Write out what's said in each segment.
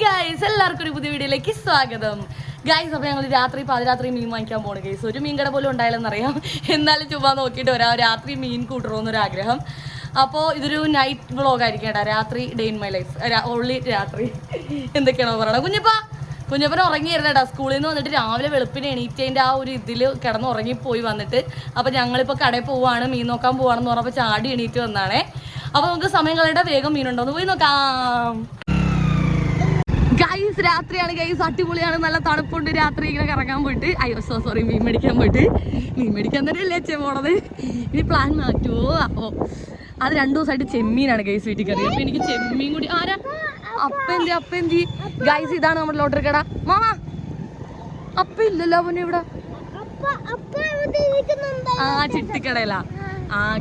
Guys, എല്ലാവർക്കും ഒരു പുതിയ വീഡിയോയിലേക്ക് സ്വാഗതം. ഗൈസ്, അപ്പോൾ ഞങ്ങൾ പാതിരാത്രി മീൻ വാങ്ങിക്കാൻ പോകണം ഗൈസ്. ഒരു മീൻ കട പോലും ഉണ്ടായില്ലെന്നറിയാം. എന്നാലും ചുമ്മാ നോക്കിയിട്ട് രാത്രി മീൻ കൂട്ടണമെന്നൊരാഗ്രഹം. അപ്പോൾ ഇതൊരു നൈറ്റ് വ്ളോഗായിരിക്കും കേട്ടോ. രാത്രി day in my life, only രാത്രി. എന്തൊക്കെയാണോ പറയണത്? കുഞ്ഞപ്പൻ ഉറങ്ങിയായിരുന്നു കേട്ടോ. സ്കൂളിൽ നിന്ന് വന്നിട്ട് രാവിലെ വെളുപ്പിന് എണീറ്റതിൻ്റെ ആ ഒരു ഇതിൽ കിടന്ന് ഉറങ്ങിപ്പോയി വന്നിട്ട്. അപ്പോൾ ഞങ്ങളിപ്പോൾ കടയിൽ പോവാണ്, മീൻ നോക്കാൻ പോവാണെന്ന് പറഞ്ഞപ്പോൾ ചാടി എണീറ്റ് വന്നാണേ. അപ്പോൾ നമുക്ക് സമയം കളയുടെ വേഗം മീനുണ്ടോ എന്ന് പോയി നോക്കാം. ഗൈസ്, രാത്രിയാണ് ഗൈസ്, അടിപൊളിയാണ്, നല്ല തണുപ്പുണ്ട്. രാത്രി ഇങ്ങനെ കറങ്ങാൻ പോയിട്ട് സോറി മീൻ മേടിക്കാൻ പോയിട്ട് മീൻ മേടിക്കാൻ തന്നെയല്ലേ അച്ഛൻ പോണത്. ഇനി പ്ലാൻ മാറ്റുമോ? അപ്പോൾ അത് 2 ദിവസമായിട്ട് ചെമ്മീനാണ് ഗൈസ് വീട്ടിൽ കയറി. അപ്പോൾ എനിക്ക് ചെമ്മീൻ കൂടി അപ്പന്തി ഗൈസ്, ഇതാണ് നമ്മുടെ ലോട്ടറി കട. മാമാ അപ്പ ഇല്ലല്ലോ അവന് ഇവിടെ. ആ ചിട്ടിക്കടയിലാ.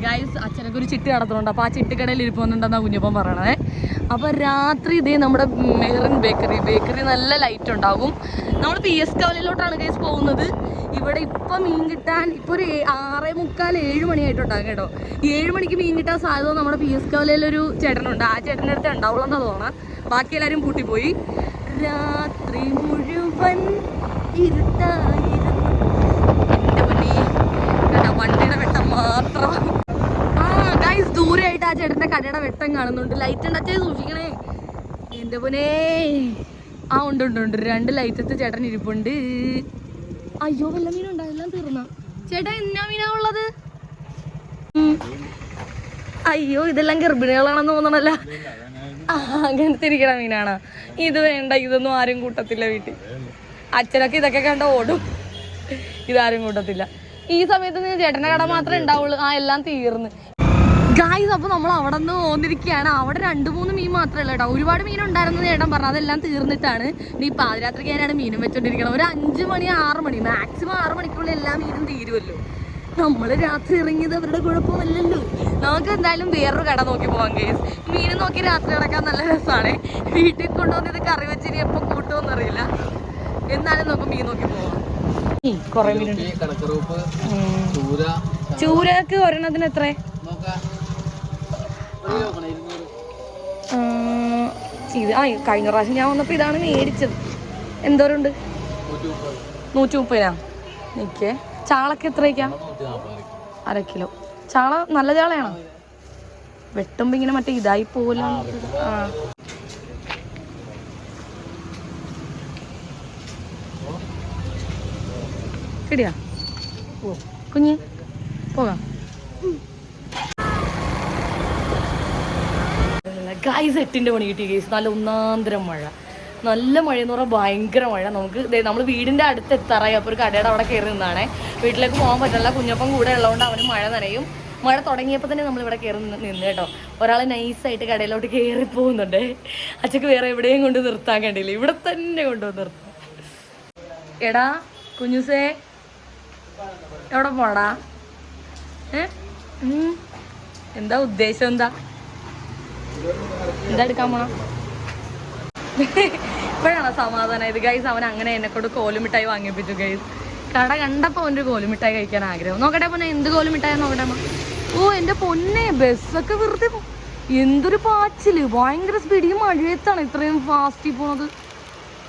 ഗൈസ്, അച്ഛനൊക്കെ ഒരു ചിട്ടി നടത്തുന്നുണ്ട്. അപ്പോൾ ആ ചിട്ടിക്കടയിൽ ഇരിപ്പുന്നുണ്ടെന്നാ കുഞ്ഞപ്പം പറയണേ. അപ്പോൾ രാത്രി ഇതേ നമ്മുടെ മെഹറിൻ ബേക്കറി നല്ല ലൈറ്റ് ഉണ്ടാകും. നമ്മൾ PS കവലയിലോട്ടാണ് ഗൈസ് പോകുന്നത്. ഇവിടെ ഇപ്പം മീൻ കിട്ടാൻ ഇപ്പോൾ ഒരു 6:45 7 മണിയായിട്ടുണ്ടാകും കേട്ടോ. 7 മണിക്ക് മീൻ കിട്ടാൻ സാധ്യത നമ്മുടെ PS കവലയിലൊരു ചേട്ടനുണ്ട്. ആ ചേട്ടൻ്റെ അടുത്ത് ഉണ്ടാവുള്ളൂ എന്നാ തോന്നാം. ബാക്കി എല്ലാവരും പൂട്ടിപ്പോയി. രാത്രി മുഴുവൻ ഇരുട്ടായിരുന്നു. എൻ്റെ മുന്നേ കേട്ടോ, വണ്ടിയുടെ വെട്ടം മാത്രം. ഗൈസ്, ദൂരെയായിട്ട് ആ ചേട്ടൻ്റെ കടയുടെ വെട്ടം കാണുന്നുണ്ട്. ലൈറ്റ് ഉണ്ട്, അച്ഛൻ സൂക്ഷിക്കണേ. എൻ്റെ പൊന്നേ, ഉണ്ട് 2 ലൈറ്റത്ത് ചേട്ടൻ ഇരിപ്പുണ്ട്. അയ്യോ, വല്ല മീനുണ്ടോ? എല്ലാം തീർന്ന ചേട്ടാ. എന്നാ മീനാ ഉള്ളത്? അയ്യോ, ഇതെല്ലാം ഗർഭിണികളാണെന്ന് തോന്നണല്ല. അങ്ങനത്തെ ഇരിക്കണ മീനാണ്. ഇത് വേണ്ട, ഇതൊന്നും ആരും കൂട്ടത്തില്ല വീട്ടിൽ. അച്ഛനൊക്കെ ഇതൊക്കെ കണ്ട ഓടും. ഇതാരും കൂട്ടത്തില്ല. ഈ സമയത്ത് ചേട്ടൻ്റെ കട മാത്രമേ ഉണ്ടാവുള്ളൂ. എല്ലാം തീർന്ന് ഗായ്സ്. അപ്പോൾ നമ്മൾ അവിടെ നിന്ന് പോന്നിരിക്കുകയാണ്. അവിടെ 2-3 മീൻ മാത്രമല്ല കേട്ടോ, ഒരുപാട് മീൻ ഉണ്ടായിരുന്നത് ചേട്ടൻ പറഞ്ഞു. അതെല്ലാം തീർന്നിട്ടാണ്. ഇനി പാതിരാത്രിക്ക് ഞാനാണ് മീനും വെച്ചോണ്ടിരിക്കണം. ഒരു 5 മണി 6 മണി മാക്സിമം 6 മണിക്കുള്ളിൽ എല്ലാ മീനും തീരുമല്ലോ. നമ്മൾ രാത്രി ഇറങ്ങിയത് അവരുടെ കുഴപ്പമല്ലല്ലോ. നമുക്ക് എന്തായാലും വേറൊരു കട നോക്കി പോവാം ഗൈസ്. മീൻ നോക്കി രാത്രി കിടക്കാൻ നല്ല രസമാണ്. വീട്ടിൽ കൊണ്ടുവന്നിട്ട് കറി വെച്ചിനി എപ്പോൾ കൂട്ടുമെന്നറിയില്ല. എന്നാലും നമുക്ക് മീൻ നോക്കി പോവാം. കുറെ മീനുണ്ട്. ചൂരക്ക് ഒരെണ്ണത്തിന് എത്ര? ഇത് കഴിഞ്ഞ പ്രാവശ്യം ഞാൻ വന്നപ്പോൾ ഇതാണ് മേടിച്ചത്. എന്തോരുണ്ട്? 130. നിക്കേ, ചാളക്ക് എത്രയ്ക്കാ? 1/2 കിലോ. ചാള നല്ല ചാളയാണോ? വെട്ടുമ്പോ ഇങ്ങനെ മറ്റേ ഇതായി പോല. കിട്ടിയാ കുഞ്ഞി? പോകാം. ഗൈസ്, 8ന്റെ പണി കിട്ടി ഗൈസ്. നല്ല ഒന്നാന്തരം മഴ. നല്ല മഴയെന്ന് പറഞ്ഞാൽ ഭയങ്കര മഴ. നമ്മൾ വീടിൻ്റെ അടുത്ത് എത്താറായി. അപ്പോൾ ഒരു കടയുടെ അവിടെ കയറി നിന്നാണേ. വീട്ടിലേക്ക് പോകാൻ പറ്റില്ല. കുഞ്ഞപ്പം കൂടെ ഉള്ളതുകൊണ്ട് അവന് മഴ നനയും. മഴ തുടങ്ങിയപ്പോൾ തന്നെ നമ്മളിവിടെ കയറി നിന്ന് കേട്ടോ. ഒരാൾ നൈസായിട്ട് കടയിലോട്ട് കയറി പോകുന്നുണ്ട്. അച്ഛക്ക് വേറെ എവിടെയും കൊണ്ട് നിർത്താൻ കണ്ടില്ല, ഇവിടെ തന്നെ കൊണ്ടുവന്ന് നിർത്താം. എടാ കുഞ്ഞുസേ, എവിടെ പോടാ? എന്താ ഉദ്ദേശം? എന്താ എടുക്കാൻ പോണ? ഇപ്പോഴാണോ സമാധാനമായത് ഗൈസ്? അവൻ അങ്ങനെ എന്നെക്കൊണ്ട് കോലുമിഠായി വാങ്ങിപ്പിച്ചു ഗൈസ്. കട കണ്ടപ്പോൾ അവൻ്റെ കോലുമിഠായി കഴിക്കാൻ ആഗ്രഹം. നോക്കട്ടെ പൊന്നെ, എന്ത് കോലുമിഠായി നോക്കട്ടെ. എൻ്റെ പൊന്നെ, ബസ്സൊക്കെ വെറുതെ. എന്തൊരു പാച്ചില്, ഭയങ്കര സ്പീഡ്. ഈ മഴയത്താണ് ഇത്രയും ഫാസ്റ്റിൽ പോണത്.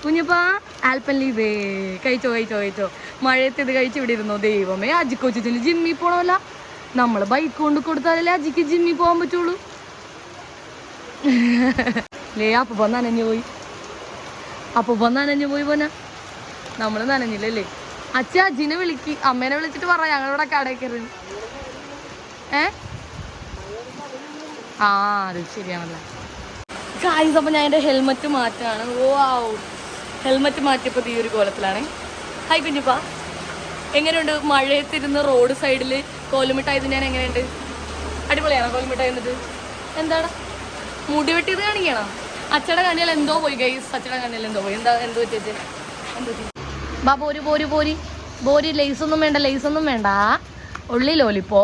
കുഞ്ഞപ്പാ, ആൽപ്പല്ലീതേ കഴിച്ചോ. മഴയത്ത് ഇത് കഴിച്ച് ഇവിടെ ഇരുന്നോ. ദൈവമേ, അജിക്കൊച്ചിന് ജിമ്മിൽ പോണമല്ല. നമ്മൾ ബൈക്ക് കൊണ്ട് കൊടുത്താലല്ലേ അജിക്ക് ജിമ്മിൽ പോകാൻ പറ്റുള്ളൂ. അപ്പൊ നനഞ്ഞു പോയി പോന്ന. നമ്മൾ നനഞ്ഞില്ലല്ലേ? അച്ഛ അജിനെ വിളിക്ക്, അമ്മേനെ വിളിച്ചിട്ട് പറ ഞങ്ങളിവിടെ കടയിൽ കയറി. അത് ശരിയാണല്ലോ ഗായ്സ്. അപ്പോൾ ഞാൻ എൻ്റെ ഹെൽമെറ്റ് മാറ്റാണ്. ഹെൽമെറ്റ് മാറ്റിയപ്പോൾ ഈ ഒരു കോലത്തിലാണ്. ഹായ് കുഞ്ഞിപ്പാ, എങ്ങനെയുണ്ട് മഴയത്തിരുന്ന് റോഡ് സൈഡിൽ കോലുമിഠായി തിന്നാൻ? എങ്ങനെയുണ്ട്? അടിപൊളിയാണോ കോലുമിഠായി? എന്നിട്ട് എന്താണ് മുടി വെട്ടിയത് കാണിക്കണം? അച്ഛയുടെ കണ്ണിൽ എന്തോ പോയി ഗൈസ്. അച്ഛയുടെ കണ്ണിൽ എന്തോ പോയി. എന്ത് പറ്റിയത്? ബാ പോരി. ലേസൊന്നും വേണ്ട, ഉള്ളി ലോലിപ്പോ.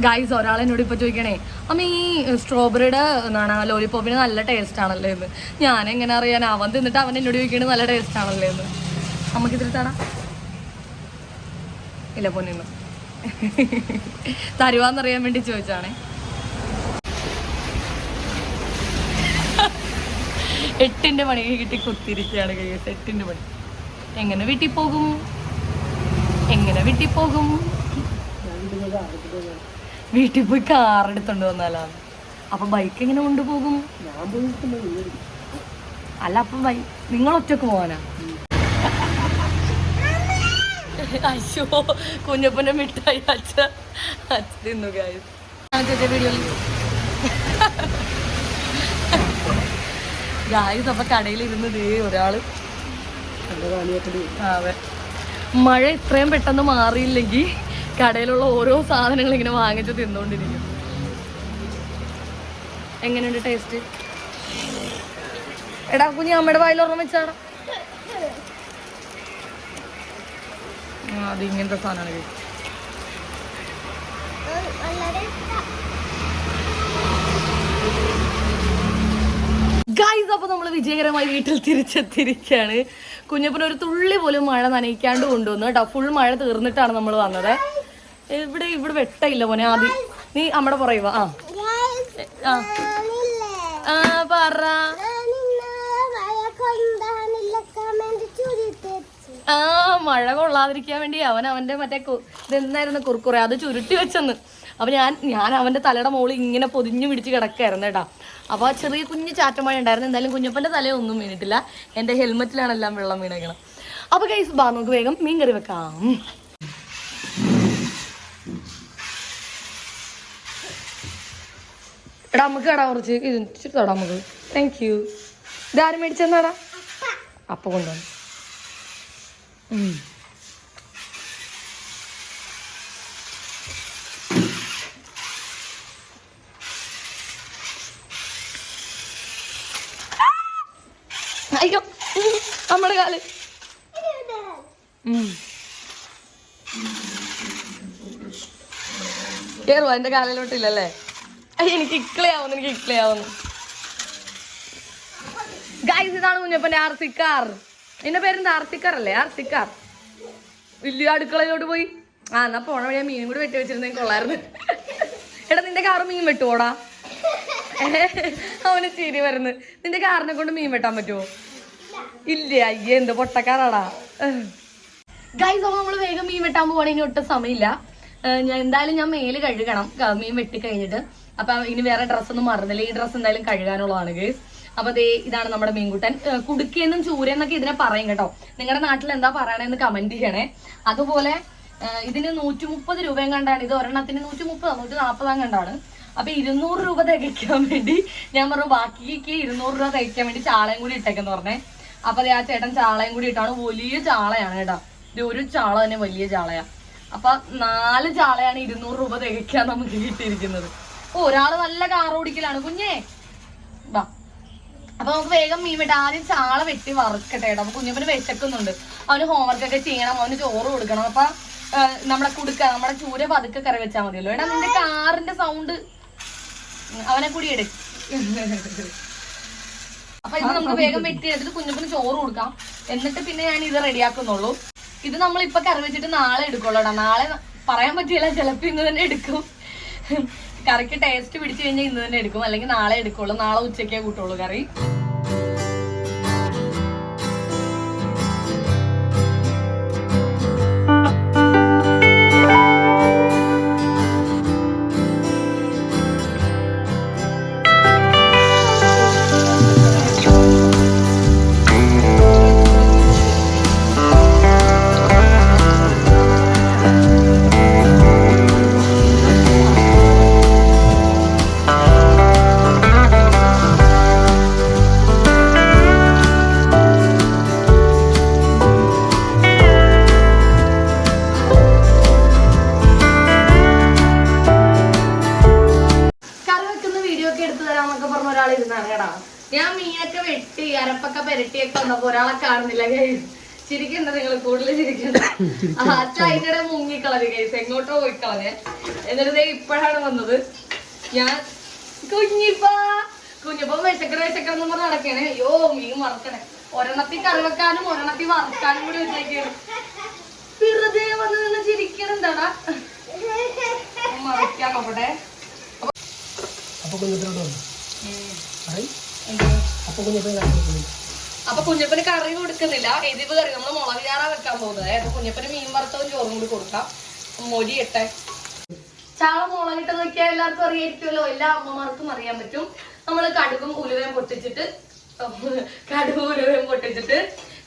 ഗൈസ്, ഒരാളെന്നോട് ഇപ്പോൾ ചോദിക്കണേ, അമ്മ ഈ സ്ട്രോബെറിയുടെ എന്താണ് ലോലിപ്പോപ്പിന് നല്ല ടേസ്റ്റ് ആണല്ലേ എന്ന്. ഞാൻ എങ്ങനെ അറിയാൻ? അവൻ തിന്നിട്ട് അവൻ എന്നോട് ചോദിക്കണേ നല്ല ടേസ്റ്റ് ആണല്ലേ എന്ന്. അമ്മക്ക് ഇത്തിരി തടാ. ഇല്ല പൊന്നിന്ന് തരുവാന്നറിയാൻ വേണ്ടി ചോദിച്ചാണേ. 8ന്റെ പണി കിട്ടി കുത്തിരിക്കുകയാണ് ഗൈസ്. 8ന്റെ പണി. എങ്ങനെ വീട്ടിൽ പോകും? വീട്ടിൽ പോയി കാർ എടുത്തോണ്ട് വന്നാലാണ്. അപ്പൊ ബൈക്ക് എങ്ങനെ കൊണ്ടുപോകും? അല്ല അപ്പൊ നിങ്ങൾ ഒറ്റക്ക് പോവാനാ? അയ്യോ കുഞ്ഞപ്പന്റെ മിഠായി അച്ഛ തിന്നു ഗൈസ്. വീഡിയോയിൽ ഗായ്സ് അപ്പൊ കടയിലിരുന്നത് ഒരാള്. അതെ, മഴ ഇത്രയും പെട്ടെന്ന് മാറിയില്ലെങ്കിൽ കടയിലുള്ള ഓരോ സാധനങ്ങൾ ഇങ്ങനെ വാങ്ങിച്ച് തിന്നോണ്ടിരിക്കും. എങ്ങനെയുണ്ട് ടേസ്റ്റ്? എടാ കുഞ്ഞ് അമ്മയുടെ വായിൽ ഓർമ്മ വെച്ചാടാ. അത് ഇങ്ങനത്തെ സാധനമാണ്. ഗൈസ് അപ്പൊ നമ്മൾ വിജയകരമായി വീട്ടിൽ തിരിച്ചെത്തിയിരിക്കുകയാണ്. കുഞ്ഞപ്പന ഒരു തുള്ളി പോലും മഴ നനയിക്കാണ്ട് കൊണ്ടുവന്നു കേട്ടോ. ഫുൾ മഴ തീർന്നിട്ടാണ് നമ്മൾ വന്നത്. ഇവിടെ വെട്ടയില്ല പോനെ. ആദ്യം നീ അമ്മടെ പറയുക. പറ. മഴ കൊള്ളാതിരിക്കാൻ വേണ്ടി അവന്റെ മറ്റേ ഇതെന്നായിരുന്നു കുറുക്കുറെ അത് ചുരുട്ടി വെച്ചെന്ന്. അപ്പൊ ഞാൻ അവന്റെ തലയുടെ മുകളിൽ ഇങ്ങനെ പൊതിഞ്ഞു പിടിച്ച് കിടക്കായിരുന്നു കേട്ടാ. അപ്പൊ ചെറിയ കുഞ്ഞു ചാറ്റമഴ ഉണ്ടായിരുന്നു. എന്തായാലും കുഞ്ഞപ്പന്റെ തലയൊന്നും വീണിട്ടില്ല. എന്റെ ഹെൽമെറ്റിലാണെല്ലാം വെള്ളം വീണേക്കണം. അപ്പൊ ഗൈസ് ബാ നമുക്ക് വേഗം മീൻ കറി വെക്കാം. എടാ നമുക്ക് കടാ കുറച്ച് ഇച്ചിരി തൊടാ നമുക്ക്. Thank you. ഇതാരും മേടിച്ചെന്നാടാ? അപ്പൊ കൊണ്ടുവന്നു. അയ്യോ നമ്മുടെ കാല് കേറുവാ. എന്റെ കാലിലോട്ടില്ലല്ലേ? എനിക്ക് ഇക്കളയാവുന്നു. ഗൈസ് ഇതാണ് കുഞ്ഞപ്പന്റെ ആർസിക്കാർ. എന്റെ പേരെന്താ? ആർസിക്കാർ അല്ലേ? ആർസിക്കാർ. വലിയ അടുക്കളയിലോട്ട് പോയി. എന്നാ പോണ വഴിയാ മീനും കൂടി വെട്ടി വെച്ചിരുന്നെങ്കിൽ കൊള്ളായിരുന്നു. എടാ നിന്റെ കാറ് മീൻ വെട്ടുവോടാ? അവന് ചിരി വരുന്നു. നിന്റെ കാറിനെ കൊണ്ട് മീൻ വെട്ടാൻ പറ്റുമോ? ഇല്ല. അയ്യേ എന്ത് പൊട്ടക്കാറാടാ. ഗൈസ് അപ്പൊ നമ്മള് വേഗം മീൻ വെട്ടാൻ പോവാണ്. ഇനി ഒട്ടും സമയമില്ല. എന്തായാലും ഞാൻ മേല് കഴുകണം മീൻ വെട്ടി കഴിഞ്ഞിട്ട്. അപ്പൊ ഇനി വേറെ ഡ്രസ്സൊന്നും മറന്നില്ല. ഈ ഡ്രസ്സ് എന്തായാലും കഴുകാനുള്ളതാണ് ഗൈസ്. അപ്പൊ ഇതാണ് നമ്മുടെ മീൻകുട്ടൻ. കുടുക്കിയെന്നും ചൂരെന്നൊക്കെ ഇതിനെ പറയും കേട്ടോ. നിങ്ങളുടെ നാട്ടിൽ എന്താ പറയണെന്ന് കമന്റ് ചെയ്യണേ. അതുപോലെ ഇതിന് 130 രൂപയും കണ്ടാണ്. ഇത് ഒരെണ്ണത്തിന് 130 140 കണ്ടാണ്. അപ്പൊ 200 രൂപ തികയ്ക്കാൻ വേണ്ടി ഞാൻ പറഞ്ഞു ബാക്കിക്ക് 200 രൂപ തികയ്ക്കാൻ വേണ്ടി ചാളയും കൂടി ഇട്ടേക്കെന്ന് പറഞ്ഞേ. അപ്പൊ ആ ചേട്ടൻ ചാളയും കൂടി ഇട്ടാണ്. വലിയ ചാളയാണ് കേട്ടോ. ഒരു ചാള തന്നെ വലിയ ചാളയാ. അപ്പൊ 4 ചാളയാണ് 200 രൂപ തികയ്ക്കാൻ നമുക്ക് കിട്ടിയിരിക്കുന്നത്. ഒരാള് നല്ല കാർ ഓടിക്കലാണ് കുഞ്ഞേ. വാ അപ്പൊ നമുക്ക് വേഗം മീൻ വെട്ടാം. ആദ്യം ചാള വെട്ടി വറുക്കട്ടെ കേട്ടോ. അപ്പൊ കുഞ്ഞപ്പന് വിശക്കുന്നുണ്ട്. അവന് ഹോംവർക്കൊക്കെ ചെയ്യണം. അവന് ചോറ് കൊടുക്കണം. അപ്പൊ നമ്മുടെ ചൂര പതുക്കെ കറി വെച്ചാൽ മതിയല്ലോ. എടാ നിന്റെ കാറിന്റെ സൗണ്ട് അവനെ കൂടി എടുക്കും. അപ്പൊ ഇത് നമുക്ക് വേഗം വെട്ടി എടുത്തിട്ട് കുഞ്ഞപ്പന് ചോറ് കൊടുക്കാം. എന്നിട്ട് പിന്നെ ഞാൻ ഇത് റെഡിയാക്കുന്നുള്ളൂ. ഇത് നമ്മളിപ്പൊ കറി വെച്ചിട്ട് നാളെ എടുക്കുള്ളൂടാ. നാളെ പറയാൻ പറ്റില്ല. ചിലപ്പോ ഇന്ന് തന്നെ എടുക്കും. കറിക്ക് ടേസ്റ്റ് പിടിച്ചു കഴിഞ്ഞാൽ ഇന്ന് തന്നെ എടുക്കും. അല്ലെങ്കിൽ നാളെ എടുക്കുള്ളൂ. നാളെ ഉച്ചക്കേ കൂട്ടുള്ളൂ കറി. ഞാൻ മീനൊക്കെ വെട്ടി അരപ്പൊക്കെ പെരട്ടിയൊക്കെ വന്നപ്പോ ഒരാളെ കാണുന്നില്ല. ചിരിക്കണ്ട നിങ്ങൾ, കൂടുതൽ ചിരിക്കണ്ട. അച്ഛ അതിനിടെ മുങ്ങിക്കളഞ്ഞ് കൈസ് എങ്ങോട്ടോ പോയി കളഞ്ഞ്. എന്നിട്ട് ഇപ്പോഴാണ് വന്നത്. ഞാൻ കുഞ്ഞിപ്പോ വിശക്കണെന്ന് പറഞ്ഞ് നടക്കണേ. അയ്യോ മീൻ വറുക്കണേ. ഒരെണ്ണത്തിൽ കറി വെക്കാനും ഒരെണ്ണത്തിൽ വറുക്കാനും കൂടി വെച്ചേക്കാണ്. വെറുതെ വന്ന് നിന്ന് ചിരിക്കണെന്താടാ? മറിക്കാൻ നോക്കട്ടെ. അപ്പൊ കുഞ്ഞപ്പന് കറി കൊടുക്കുന്നില്ല, എരിവ് കറി. നമ്മള് മുളക് ചാറാ വെക്കാൻ പോകുന്നത്. അപ്പൊ കുഞ്ഞപ്പന് മീൻ വറുത്തതും ചോറും കൂടി കൊടുക്കാം. മൊരിയിട്ടെ. ചാള മുളകിട്ട് നോക്കിയാൽ എല്ലാവർക്കും അറിയായിരിക്കുമല്ലോ, എല്ലാ അമ്മമാർക്കും അറിയാൻ പറ്റും. നമ്മള് കടുകും ഉലുവയും പൊട്ടിച്ചിട്ട്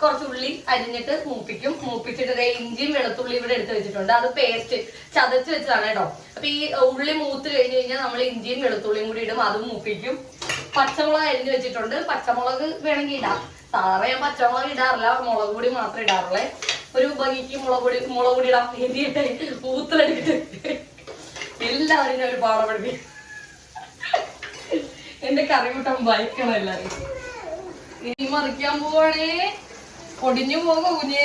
കുറച്ച് ഉള്ളി അരിഞ്ഞിട്ട് മൂപ്പിച്ചിട്ട് ഇഞ്ചിയും വെളുത്തുള്ളി ഇവിടെ എടുത്ത് വെച്ചിട്ടുണ്ട്. അത് പേസ്റ്റ് ചതച്ച് വെച്ചതാണ് കേട്ടോ. അപ്പൊ ഈ ഉള്ളി മൂത്ത് കഴിഞ്ഞ് കഴിഞ്ഞാൽ നമ്മൾ ഇഞ്ചിയും വെളുത്തുള്ളിയും കൂടി ഇടും, അതും മൂപ്പിക്കും. പച്ചമുളക് അരിഞ്ഞ് വെച്ചിട്ടുണ്ട്. പച്ചമുളക് വേണമെങ്കിൽ ഇടാം. സാധാരണ ഞാൻ പച്ചമുളക് ഇടാറില്ല, മുളക് പൊടി മാത്രമേ ഇടാറുള്ളേ. ഒരു ഭംഗിക്ക് മുളക് പൊടി ഇടാം. എരിയിട്ട് ഊത്തിലെടുത്തിട്ട് എല്ലാവരും ഒരു പാടപെടുത്തി എന്റെ കറിമുട്ടം വായിക്കണം എല്ലാരും. ഇനി മറിക്കാൻ പോവാണേ. പൊടിഞ്ഞു പോകോ കുഞ്ഞേ,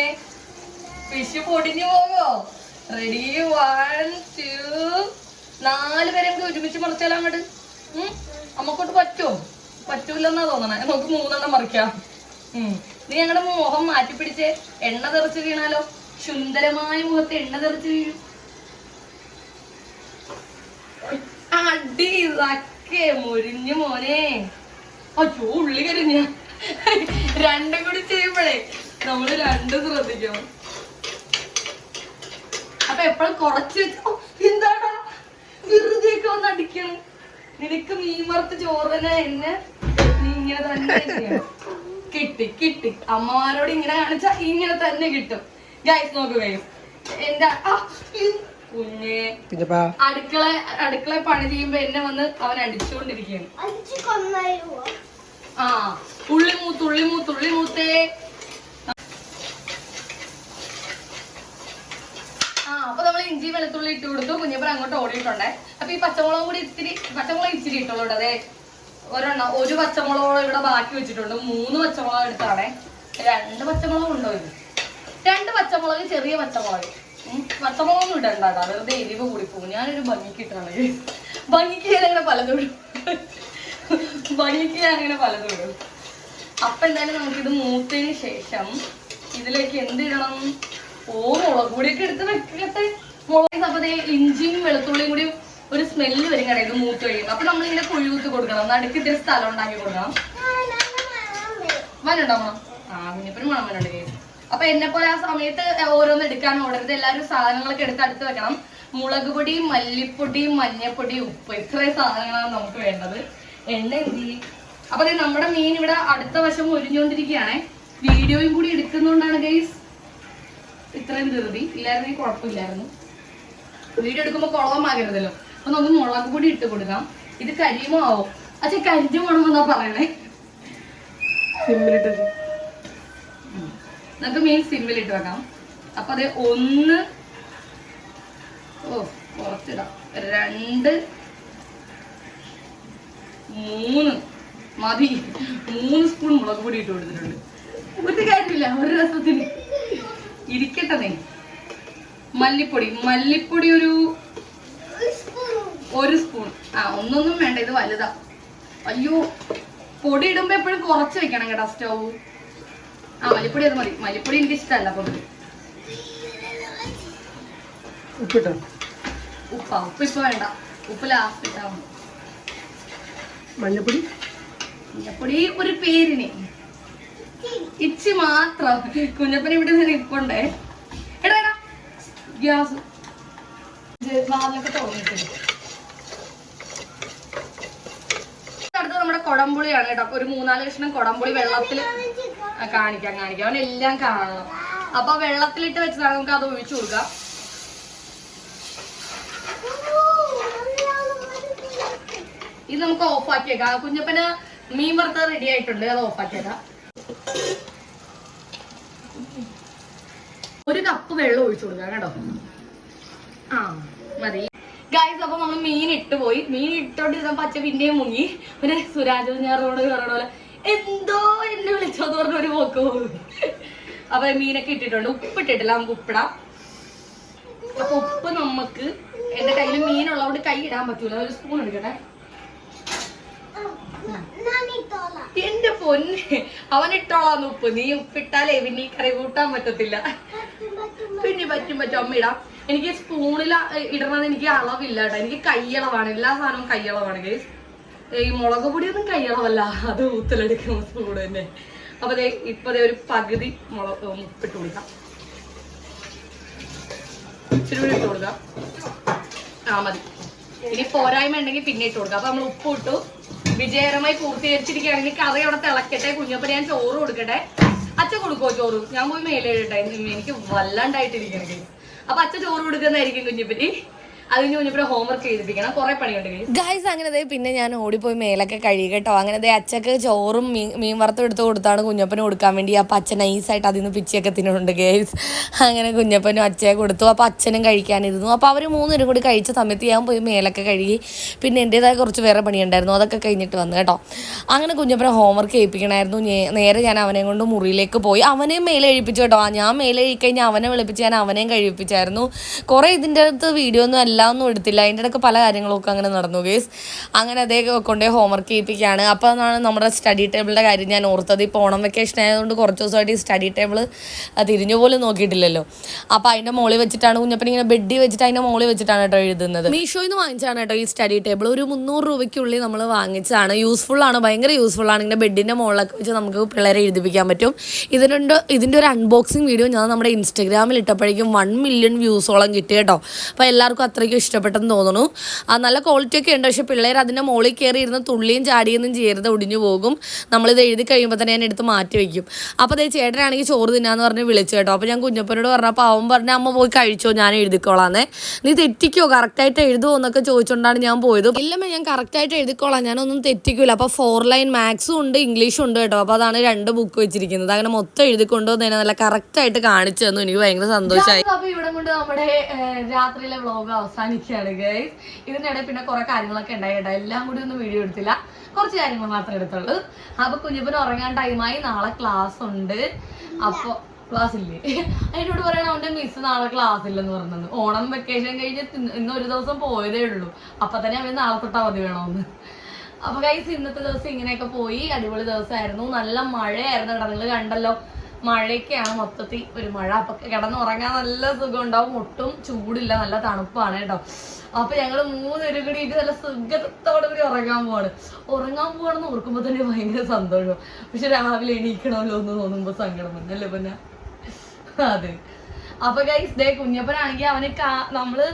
ഫിഷ് പൊടിഞ്ഞു പോകോ. റെഡി, 1 2 4 പേരെ നമുക്ക് ഒരുമിച്ച് മറിച്ചാലോ അങ്ങോട്ട്. അമ്മക്കോട്ട് പറ്റുമോ? പറ്റൂലെന്നാ തോന്നണേ. നമുക്ക് 3 എണ്ണം മറിക്കാം. നീ ഞങ്ങളുടെ മുഖം മാറ്റിപ്പിടിച്ച് എണ്ണ തെറിച്ച് വീണാലോ. സുന്ദരമായ മുഖത്ത് എണ്ണ തെറിച്ച് വീഴും. അടി ഇതൊക്കെ മുരിഞ്ഞു മോനെ. അയ്യോ ഉള്ളി കരിഞ്ഞ. രണ്ടും കൂടി ചെയ്യുമ്പോഴേ നമ്മള് രണ്ടും ശ്രദ്ധിക്കണം. അപ്പൊ എപ്പോഴും കുറച്ച് വെച്ച് എന്താടാ വെറുതെയൊക്കെ വന്ന് അടിക്കണം. നിനക്ക് മീൻ വറുത്ത് ചോറിനെ എന്നെ നീ ഇങ്ങനെ തന്നെ ചെയ്യണം. കിട്ടി അമ്മമാരോട് ഇങ്ങനെ കാണിച്ചാ ഇങ്ങനെ തന്നെ കിട്ടും. ഗൈസ് നോക്കൂ ഗൈസ്, എന്റെ കുഞ്ഞെ അടുക്കള പണി ചെയ്യുമ്പോ എന്നെ വന്ന് അവൻ അടിച്ചുകൊണ്ടിരിക്കുകയാണ്. ആ ഉള്ളി മൂത്തേ. അപ്പൊ നമ്മൾ ഇഞ്ചി വെളുത്തുള്ളി ഇട്ട് കൊടുത്തു. കുഞ്ഞപ്പൻ അങ്ങോട്ട് ഓടിയിട്ടുണ്ടേ. അപ്പൊ ഈ പച്ചമുളക് ഇച്ചിരി ഇട്ടുള്ളൂ. അതെ ഒരു പച്ചമുളക് ഇവിടെ ബാക്കി വെച്ചിട്ടുണ്ട്. 3 പച്ചമുളക് എടുത്താണേ. 2 പച്ചമുളക് ഉണ്ടോ? ഇത് 2 പച്ചമുളക്, ചെറിയ പച്ചമുളക്. പച്ചമുളകൊന്നും ഇടണ്ടാ, വെറുതെ എരിവ് കൂടി പോകും. ഞാനൊരു ഭംഗിക്ക് ഇട്ടാണ്. ഭംഗിക്ക് ഞാനങ്ങനെ പലതും ഇടും. അപ്പൊ എന്തായാലും നമുക്കിത് മൂത്തതിന് ശേഷം ഇതിലേക്ക് എന്തിടണം? മുളക് പൊടിയൊക്കെ എടുത്ത് വെക്കട്ടെ. മുളക് അപ്പൊ ഇഞ്ചിയും വെളുത്തുള്ളിയും കൂടി ഒരു സ്മെല്ല് വരും കടയിൽ ഇത് മൂത്ത് കഴിയുമ്പോൾ. അപ്പൊ നമ്മളിങ്ങനെ കുഴികുത്തി കൊടുക്കണം. നടുക്ക് ഇത്തിരി സ്ഥലം ഉണ്ടാക്കി കൊടുക്കണം. മനുണ്ടാവണം. കുഞ്ഞപ്പന് മണം വരുന്നുണ്ട്. അപ്പൊ എന്നെ പോലെ ആ സമയത്ത് ഓരോന്ന് എടുക്കാൻ ഓടരുത്. എല്ലാവരും സാധനങ്ങളൊക്കെ എടുത്ത് അടുത്ത് വെക്കണം. മുളക് പൊടി, മല്ലിപ്പൊടി, മഞ്ഞപ്പൊടി, ഉപ്പ്, ഇത്രയും സാധനങ്ങളാണ് നമുക്ക് വേണ്ടത്. എണ്ണ എന്തി. അപ്പൊ നമ്മുടെ മീൻ ഇവിടെ അടുത്ത വശം ഒരിഞ്ഞുകൊണ്ടിരിക്കുകയാണേ. വീഡിയോയും കൂടി എടുക്കുന്നോണ്ടാണ് ഗൈസ് ഇത്രയും ധൃതി. ഇല്ലായിരുന്നെങ്കിൽ കുഴപ്പമില്ലായിരുന്നു. വീഡിയോ എടുക്കുമ്പോ കുളമാകരുതല്ലോ. അപ്പൊ നമുക്ക് മുളക് പൊടി ഇട്ട് കൊടുക്കാം. ഇത് കരിമോ ആവോ? അച്ഛാ കരിഞ്ഞു വേണമെന്നാ പറയണേ. നമുക്ക് മീൻ സിമ്മിലിട്ട് വെക്കാം. അപ്പൊ അത് 1 കുറച്ചിടാം, 2 3 മതി. 3 സ്പൂൺ മുളക് പൊടി ഇട്ട് കൊടുത്തിട്ടുണ്ട്. ഒരു കാര്യമില്ല, ഒരു രസത്തിന് ഇരിക്കട്ടെ. മല്ലിപ്പൊടി ഒരു 1 സ്പൂൺ. ഒന്നൊന്നും വേണ്ട, ഇത് വലുതാ. അയ്യോ, പൊടി ഇടുമ്പോ എപ്പോഴും കുറച്ച് വെക്കണം കേട്ടോ സ്റ്റവ്. മല്ലിപ്പൊടി അത് മതി. മല്ലിപ്പൊടി എനിക്ക് ഇഷ്ടമല്ല. അപ്പൊ ഉപ്പ് ഇപ്പൊ വേണ്ട, ഉപ്പ് ലാസ്റ്റ് ഇട്ടാ മതി. മഞ്ഞപ്പൊടി ഒരു പേരിന് ഇച്ചി മാത്രം. കുഞ്ഞപ്പന ഇവിടെ നിൽപ്പുണ്ടേ. എടാ ഗ്യാസ് വാതിലൊക്കെ തുറന്നിട്ടുണ്ട്. അടുത്ത് നമ്മുടെ കൊടംപുളിയാണ് കേട്ടോ. അപ്പൊ ഒരു 3-4 കഷ്ണം കൊടംപുളി വെള്ളത്തിൽ കാണിക്കാം. അവനെല്ലാം കാണണം. അപ്പൊ വെള്ളത്തിലിട്ട് വെച്ചതാണ്. നമുക്ക് അത് ഒഴിച്ചു കൊടുക്കാം. ഇത് നമുക്ക് ഓഫാക്കിയേക്കാം. കുഞ്ഞപ്പന് മീൻ വറുത്ത റെഡി ആയിട്ടുണ്ട്. അത് ഓഫാക്കിയേക്കാം. 1 കപ്പ് വെള്ളം ഒഴിച്ചു കൊടുക്കാം കേട്ടോ. മതി ഗൈസ്. അപ്പൊ നമ്മൾ മീൻ ഇട്ടുപോയി. മീൻ ഇട്ടോണ്ടിരുന്ന പച്ച പിന്നെയും മുങ്ങി. പിന്നെ സുരാജ് ഞാറോട് പറയണ പോലെ എന്തോ എന്നെ വിളിച്ചോന്ന് പറഞ്ഞ ഒരു പോക്ക് പോകും. അപ്പൊ മീനൊക്കെ ഇട്ടിട്ടുണ്ട്. ഉപ്പിട്ടിട്ടില്ല, നമുക്ക് ഉപ്പിടാം. അപ്പൊ ഉപ്പ് നമുക്ക് എന്റെ കയ്യിൽ മീനുള്ളതുകൊണ്ട് കൈ ഇടാൻ പറ്റൂല. ഒരു സ്പൂൺ എടുക്കട്ടെ. എന്റെ പൊന്നെ, അവനിട്ടോളാന്ന് ഉപ്പ്. നീ ഉപ്പിട്ടാലേ പിന്നെ ഈ കറി കൂട്ടാൻ പറ്റത്തില്ല. പിന്നെ പറ്റും അമ്മ ഇടാം. എനിക്ക് സ്പൂണിൽ ഇടണത് എനിക്ക് അളവില്ല കേട്ടോ. എനിക്ക് കൈയളവാണ്. എല്ലാ സാധനവും കൈയളവാണ് ഗൈസ്. ഈ മുളക് പൊടിയൊന്നും കയ്യളവല്ല, അത് ഊത്തലെടുക്കുന്ന സ്പൂൺ തന്നെ. അപ്പൊ ഇപ്പൊ ഒരു പകുതി ഉപ്പിട്ട് കൊടുക്കാം, ഇച്ചിരി കൂടി ഇട്ട് കൊടുക്കാം. മതി. ഇനി പോരായ്മ ഉണ്ടെങ്കിൽ പിന്നെ ഇട്ട് കൊടുക്കാം. അപ്പൊ നമ്മൾ ഉപ്പ് ഇട്ടു, വിജയകരമായി പൂർത്തീകരിച്ചിരിക്കുകയാണെങ്കിൽ കറി അവിടെ തിളക്കട്ടെ. കുഞ്ഞപ്പന് ഞാൻ ചോറ് കൊടുക്കട്ടെ. അച്ഛൻ കൊടുക്കുമോ ചോറ്? ഞാൻ പോയി മേലെ ഇടട്ടെ, എനിക്ക് വല്ലാണ്ടായിട്ടിരിക്കണേ. അപ്പൊ അച്ഛൻ ചോറ് കൊടുക്കുന്നതായിരിക്കും കുഞ്ഞപ്പന്. അതിന് കുഞ്ഞപ്പനെ ഹോംവർക്ക് ചെയ്തിരിക്കണം, കുറെ പണിയുണ്ട് ഗൈസ്. അങ്ങനെ പിന്നെ ഞാൻ ഓടിപ്പോയി മേലൊക്കെ കഴുകട്ടോ. അങ്ങനെ അച്ഛക്ക് ചോറും മീൻ വറുത്തും എടുത്ത് കൊടുത്താണ് കുഞ്ഞപ്പന് കൊടുക്കാൻ വേണ്ടി. അപ്പൊ അച്ഛൻ നൈസായിട്ട് അതിൽ നിന്ന് പിച്ചിയൊക്കെ തിന്നുന്നുണ്ട് ഗൈസ്. അങ്ങനെ കുഞ്ഞപ്പനും അച്ഛയെ കൊടുത്തു. അപ്പൊ അച്ഛനും കഴിക്കാനിരുന്നു. അപ്പൊ അവർ മൂന്നുപേരും കൂടി കഴിച്ച സമയത്ത് ഞാൻ പോയി മേലൊക്കെ കഴുകി. പിന്നെ എൻ്റെതായ കുറച്ച് വേറെ പണിയുണ്ടായിരുന്നു, അതൊക്കെ കഴിഞ്ഞിട്ട് വന്നു കേട്ടോ. അങ്ങനെ കുഞ്ഞപ്പനെ ഹോംവർക്ക് ചെയ്യിപ്പിക്കണമായിരുന്നു. നേരെ ഞാൻ അവനെ കൊണ്ട് മുറിയിലേക്ക് പോയി. അവനെയും മേലെ കഴിപ്പിച്ചു കേട്ടോ. ഞാൻ മേലെ കഴിക്കഴിഞ്ഞാൽ അവനെ വിളിപ്പിച്ച് ഞാൻ അവനെയും കഴിപ്പിച്ചായിരുന്നു. കുറേ ഇതിൻ്റെ അടുത്ത് വീഡിയോ ഒന്നും ഒന്നും എടുത്തില്ല, അതിൻ്റെ ഇടയ്ക്ക് പല കാര്യങ്ങളൊക്കെ അങ്ങനെ നടന്നു ഗേസ്. അങ്ങനെ അതേ കൊണ്ടേ ഹോംവർക്ക് ചെയ്യിപ്പിക്കുകയാണ്. അപ്പോൾ അതാണ് നമ്മുടെ സ്റ്റഡി ടേബിളിൻ്റെ കാര്യം ഞാൻ ഓർത്തത്. ഇപ്പോൾ ഓണം വെക്കേഷൻ ആയതുകൊണ്ട് കുറച്ച് ദിവസമായിട്ട് ഈ സ്റ്റഡി ടേബിൾ തിരിഞ്ഞു പോലും നോക്കിയിട്ടില്ലല്ലോ. അപ്പോൾ അതിൻ്റെ മുകളിൽ വെച്ചിട്ടാണ് കുഞ്ഞപ്പൻ ഇങ്ങനെ ബെഡി വെച്ചിട്ട് അതിൻ്റെ മുകളിൽ വെച്ചിട്ടാണ് കേട്ടോ എഴുതുന്നത്. മീഷോയിൽ നിന്ന് വാങ്ങിച്ചാണ് കേട്ടോ ഈ സ്റ്റഡി ടേബിൾ. ഒരു 300 രൂപയ്ക്കുള്ളിൽ നമ്മൾ വാങ്ങിച്ചതാണ്. യൂസ്ഫുള്ളാണ്, ഭയങ്കര യൂസ്ഫുള്ളാണ്. ഇങ്ങനെ ബെഡിൻ്റെ മുകളിലൊക്കെ വെച്ച് നമുക്ക് പിള്ളേരെ എഴുതിപ്പിക്കാൻ പറ്റും. ഇതിൻ്റെ ഒരു അൺബോക്സിങ് വീഡിയോ ഞാൻ നമ്മുടെ ഇൻസ്റ്റഗ്രാമിൽ ഇട്ടപ്പോഴേക്കും 1 മില്യൺ വ്യൂസോളം കിട്ടി കേട്ടോ. അപ്പോൾ എല്ലാവർക്കും അത്രയ്ക്ക് ഇഷ്ടപ്പെട്ടെന്ന് തോന്നുന്നു. നല്ല ക്വാളിറ്റി ഒക്കെ ഉണ്ട്. പക്ഷെ പിള്ളേർ അതിൻ്റെ മുകളിൽ കയറി ഇരുന്ന് തുള്ളിയും ചാടിയൊന്നും ചെയ്യരുത്, ഒടിഞ്ഞു പോകും. നമ്മളിത് എഴുതി കഴിയുമ്പോൾ തന്നെ ഞാൻ എടുത്ത് മാറ്റി വയ്ക്കും. അപ്പോൾ അതേ ചേട്ടനാണെങ്കിൽ ചോറ് തിന്നാന്ന് പറഞ്ഞ് വിളിച്ചു കേട്ടോ. അപ്പോൾ ഞാൻ കുഞ്ഞപ്പനോട് പറഞ്ഞപ്പോൾ അവൻ പറഞ്ഞ അമ്മ പോയി കഴിച്ചോ, ഞാൻ എഴുതിക്കോളാന്നേ. നീ തെറ്റിക്കോ, കറക്റ്റായിട്ട് എഴുതുമോ എന്നൊക്കെ ചോദിച്ചുകൊണ്ടാണ് ഞാൻ പോയത്. ഇല്ലമ്മ ഞാൻ കറക്റ്റായിട്ട് എഴുതിക്കോളാം, ഞാനൊന്നും തെറ്റിക്കില്ല. അപ്പോൾ 4 ലൈൻ മാത്സും ഉണ്ട് ഇംഗ്ലീഷും ഉണ്ട് കേട്ടോ. അപ്പോൾ അതാണ് 2 ബുക്ക് വെച്ചിരിക്കുന്നത്. അങ്ങനെ മൊത്തം എഴുതിക്കൊണ്ടുവന്ന് തന്നെ നല്ല കറക്റ്റായിട്ട് കാണിച്ചു തന്നു. എനിക്ക് ഭയങ്കര സന്തോഷമായി. അപ്പോൾ ഇവിടെ കൊണ്ട് നമ്മുടെ രാത്രിയിലെ വ്ളോഗ് അവസാനിക്കുകയാണ് ഗൈസ്. ഇതിനിടെ പിന്നെ കുറെ കാര്യങ്ങളൊക്കെ ഉണ്ടായി കേട്ടോ. എല്ലാം കൂടി ഒന്നും വീഡിയോ എടുത്തില്ല, കുറച്ച് കാര്യങ്ങൾ മാത്രമേ എടുത്തുള്ളൂ. അപ്പൊ കുഞ്ഞപ്പന് ഉറങ്ങാൻ ടൈമായി. നാളെ ക്ലാസ് ഉണ്ട്. അപ്പൊ ക്ലാസ് ഇല്ലേ, അതിനോട് പറയണ അവന്റെ മിസ് നാളെ ക്ലാസ് ഇല്ലെന്ന് പറഞ്ഞത്. ഓണം വെക്കേഷൻ കഴിഞ്ഞ് ഇന്ന് ഒരു ദിവസം പോയതേ ഉള്ളൂ. അപ്പൊ തന്നെ അവന് നാളെ തൊട്ട് അവധി വേണമെന്ന്. അപ്പൊ ഗൈസ് ഇന്നത്തെ ദിവസം ഇങ്ങനെയൊക്കെ പോയി. അടിപൊളി ദിവസമായിരുന്നു. നല്ല മഴയായിരുന്നു കേട്ടോ, നിങ്ങൾ കണ്ടല്ലോ. മഴയൊക്കെയാണ് മൊത്തത്തിൽ ഒരു മഴ. അപ്പൊ കിടന്നുറങ്ങാൻ നല്ല സുഖം ഉണ്ടാവും, ഒട്ടും ചൂടില്ല, നല്ല തണുപ്പാണ് കേട്ടോ. അപ്പൊ ഞങ്ങള് 3 പേരും കൂടി നല്ല സുഖത്തോടെ കൂടി ഉറങ്ങാൻ പോവാണെന്ന് ഓർക്കുമ്പോ തന്നെ ഭയങ്കര സന്തോഷം. പക്ഷെ രാവിലെ എണീക്കണമല്ലോ എന്ന് തോന്നുമ്പോ സങ്കടം വന്നല്ലേ പിന്നെ. അതെ. അപ്പൊ ഗൈസ് ദേ കുഞ്ഞപ്പനാണെങ്കിൽ അവന് നമ്മള്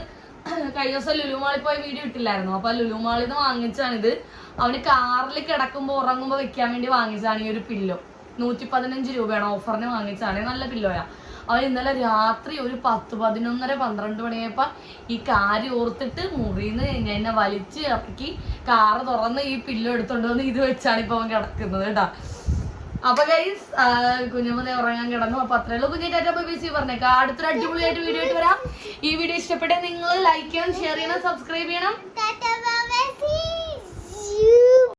കഴിഞ്ഞ ദിവസം ലുലുമാളിൽ പോയ വീഡിയോ ഇട്ടില്ലായിരുന്നു. അപ്പൊ ലുലുമാളിൽ നിന്ന് വാങ്ങിച്ചാണിത്. അവന് കാറിൽ കിടക്കുമ്പോ ഉറങ്ങുമ്പോ വെക്കാൻ വേണ്ടി വാങ്ങിച്ചാണ് ഈ ഒരു പില്ലോ. 115 രൂപയാണ്, ഓഫറിന് വാങ്ങിച്ചാണ്. നല്ല പില്ലോയാ. അവൻ ഇന്നലെ രാത്രി ഒരു 10, 11, 12 മണിയായപ്പോ ഈ കാര്യം ഓർത്തിട്ട് മുറിന്ന് എന്നെ വലിച്ച് ഇറക്കി കാറ് തുറന്ന് ഈ പില്ലോ എടുത്തോണ്ട് വന്ന് ഇത് വെച്ചാണ് ഇപ്പൊ അവൻ കിടക്കുന്നത് കേട്ടാ. അപ്പൊ ഗൈസ് കുഞ്ഞുമതി ഉറങ്ങാൻ കിടന്നു. അപ്പൊ അത്രേ ഉള്ളൂ. കുഞ്ഞിട്ടാ ബിസി പറഞ്ഞേക്കാം. അടുത്തൊരു അടിപൊളിയായിട്ട് വീഡിയോ ആയിട്ട് വരാം. ഈ വീഡിയോ ഇഷ്ടപ്പെട്ടെ നിങ്ങൾ ലൈക്ക് ചെയ്യണം, ഷെയർ ചെയ്യണം, സബ്സ്ക്രൈബ് ചെയ്യണം.